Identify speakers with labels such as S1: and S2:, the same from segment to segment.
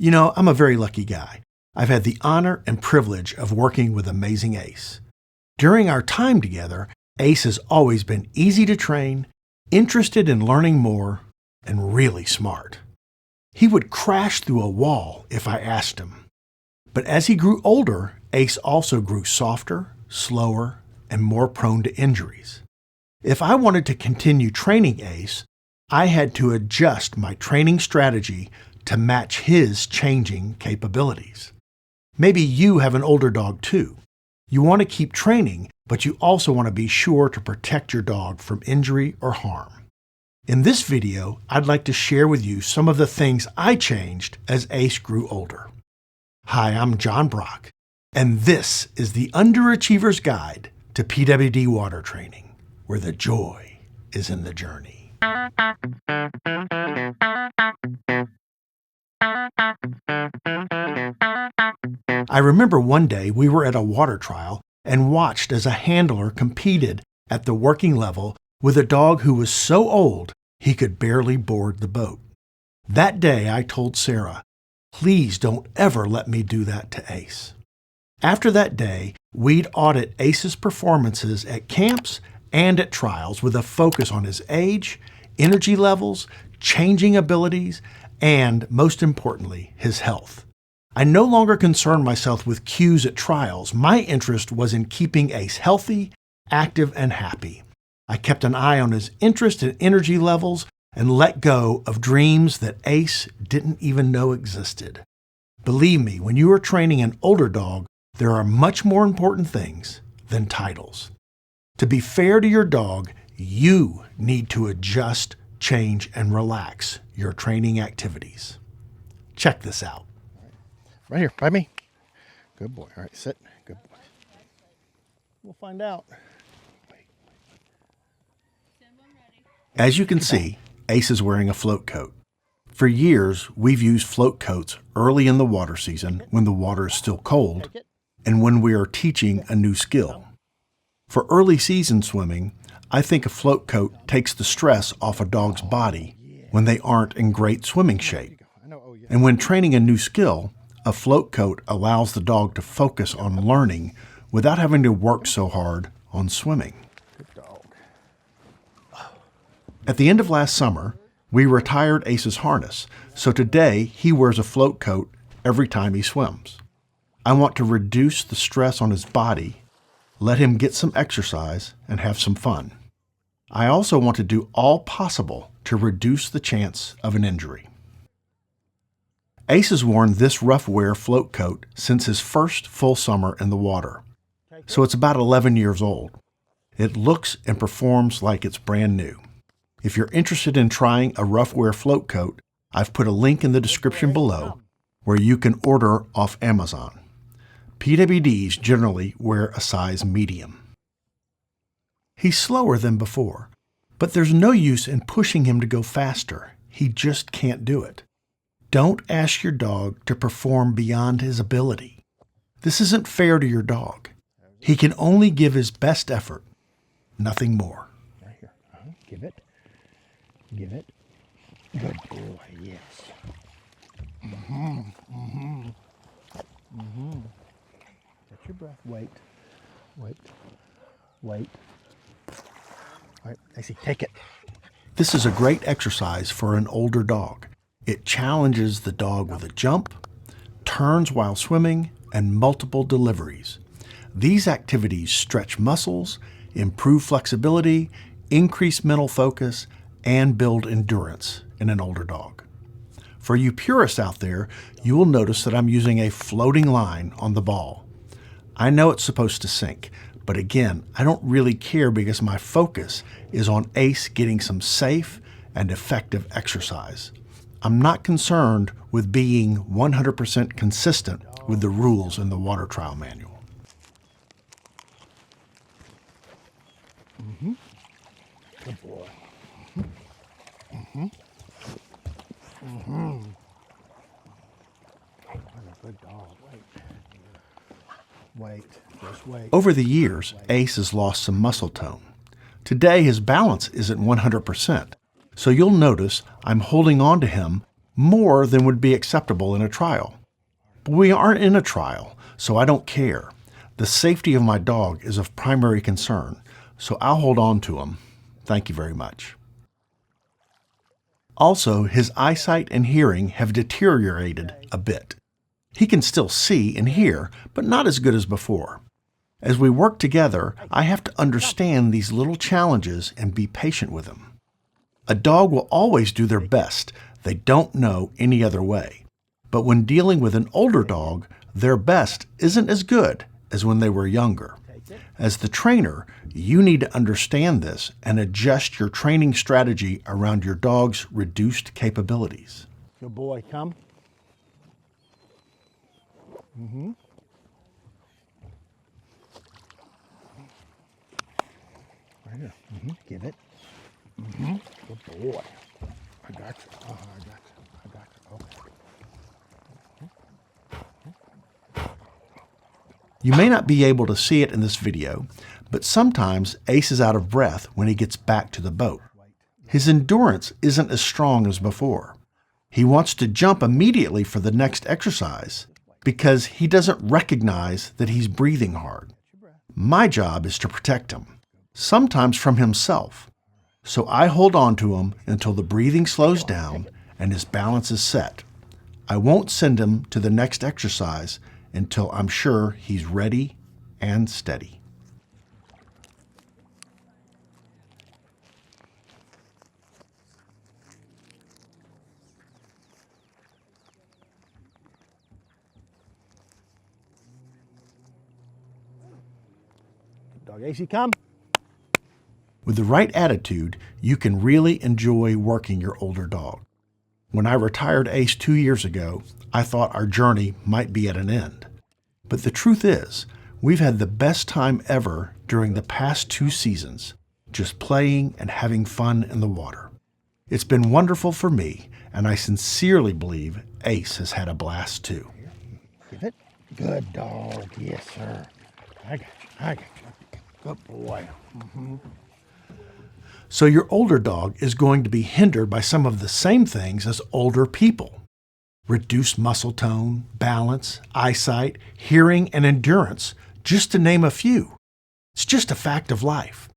S1: I'm a very lucky guy. I've had the honor and privilege of working with amazing Ace. During our time together, Ace has always been easy to train, interested in learning more, and really smart. He would crash through a wall if I asked him. But as he grew older, Ace also grew softer, slower, and more prone to injuries. If I wanted to continue training Ace, I had to adjust my training strategy to match his changing capabilities. Maybe you have an older dog too. You want to keep training, but you also want to be sure to protect your dog from injury or harm. In this video, I'd like to share with you some of the things I changed as Ace grew older. Hi, I'm John Brock, and this is the Underachiever's Guide to PWD Water Training, where the joy is in the journey. I remember one day we were at a water trial and watched as a handler competed at the working level with a dog who was so old he could barely board the boat. That day I told Sarah, "Please don't ever let me do that to Ace." After that day, we'd audit Ace's performances at camps and at trials with a focus on his age, energy levels, changing abilities, and, most importantly, his health. I no longer concerned myself with cues at trials. My interest was in keeping Ace healthy, active, and happy. I kept an eye on his interest and energy levels and let go of dreams that Ace didn't even know existed. Believe me, when you are training an older dog, there are much more important things than titles. To be fair to your dog, you need to adjust, change, and relax your training activities. Check this out.
S2: Right here, by me. Good boy. All right, sit. Good boy.
S1: We'll find out. As you can see, Ace is wearing a float coat. For years, we've used float coats early in the water season when the water is still cold and when we are teaching a new skill. For early season swimming, I think a float coat takes the stress off a dog's body when they aren't in great swimming shape. And when training a new skill, a float coat allows the dog to focus on learning without having to work so hard on swimming.
S2: Good dog.
S1: At the end of last summer, we retired Ace's harness, so today he wears a float coat every time he swims. I want to reduce the stress on his body, let him get some exercise, and have some fun. I also want to do all possible to reduce the chance of an injury. Ace has worn this rough wear float coat since his first full summer in the water, so it's about 11 years old. It looks and performs like it's brand new. If you're interested in trying a rough wear float coat, I've put a link in the description below where you can order off Amazon. PWDs generally wear a size medium. He's slower than before, but there's no use in pushing him to go faster. He just can't do it. Don't ask your dog to perform beyond his ability. This isn't fair to your dog. He can only give his best effort, nothing more.
S2: Right here. Give it. Give it. Good boy, yes. Catch your breath. Wait. All right, I see. Take it.
S1: This is a great exercise for an older dog. It challenges the dog with a jump, turns while swimming, and multiple deliveries. These activities stretch muscles, improve flexibility, increase mental focus, and build endurance in an older dog. For you purists out there, you will notice that I'm using a floating line on the ball. I know it's supposed to sink, but again, I don't really care because my focus is on Ace getting some safe and effective exercise. I'm not concerned with being 100% consistent with the rules in the water trial manual.
S2: Good boy. What a good dog. Wait. Just wait.
S1: Over the years, Ace has lost some muscle tone. Today, his balance isn't 100%, so you'll notice I'm holding on to him more than would be acceptable in a trial. But we aren't in a trial, so I don't care. The safety of my dog is of primary concern, so I'll hold on to him. Thank you very much. Also, his eyesight and hearing have deteriorated a bit. He can still see and hear, but not as good as before. As we work together, I have to understand these little challenges and be patient with him. A dog will always do their best. They don't know any other way. But when dealing with an older dog, their best isn't as good as when they were younger. As the trainer, you need to understand this and adjust your training strategy around your dog's reduced capabilities.
S2: Good boy, come. Right here. Give it. Good boy. I got you. Oh, I got you. Okay.
S1: You may not be able to see it in this video, but sometimes Ace is out of breath when he gets back to the boat. His endurance isn't as strong as before. He wants to jump immediately for the next exercise because he doesn't recognize that he's breathing hard. My job is to protect him, sometimes from himself. So I hold on to him until the breathing slows down and his balance is set. I won't send him to the next exercise until I'm sure he's ready and steady.
S2: Dog Ace, come.
S1: With the right attitude, you can really enjoy working your older dog. When I retired Ace 2 years ago, I thought our journey might be at an end. But the truth is, we've had the best time ever during the past 2 seasons, just playing and having fun in the water. It's been wonderful for me, and I sincerely believe Ace has had a blast too.
S2: Give it. Good dog. Yes, sir. I got you. I got you. Good boy.
S1: So your older dog is going to be hindered by some of the same things as older people. Reduced muscle tone, balance, eyesight, hearing, and endurance, just to name a few. It's just a fact of life.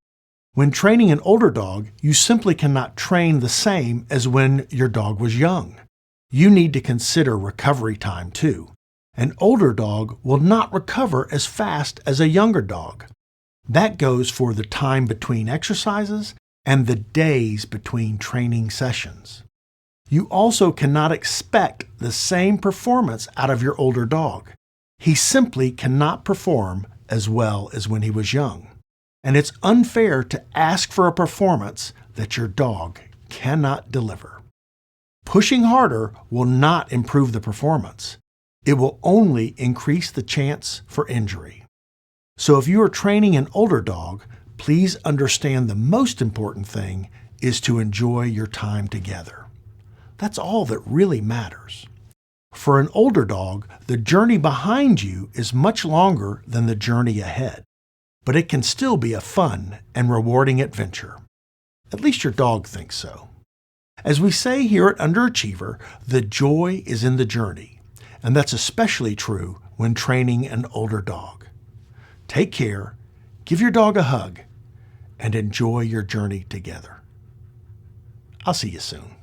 S1: When training an older dog, you simply cannot train the same as when your dog was young. You need to consider recovery time too. An older dog will not recover as fast as a younger dog. That goes for the time between exercises and the days between training sessions. You also cannot expect the same performance out of your older dog. He simply cannot perform as well as when he was young. And it's unfair to ask for a performance that your dog cannot deliver. Pushing harder will not improve the performance. It will only increase the chance for injury. So if you are training an older dog, please understand the most important thing is to enjoy your time together. That's all that really matters. For an older dog, the journey behind you is much longer than the journey ahead, but it can still be a fun and rewarding adventure. At least your dog thinks so. As we say here at Underachiever, the joy is in the journey, and that's especially true when training an older dog. Take care, give your dog a hug, and enjoy your journey together. I'll see you soon.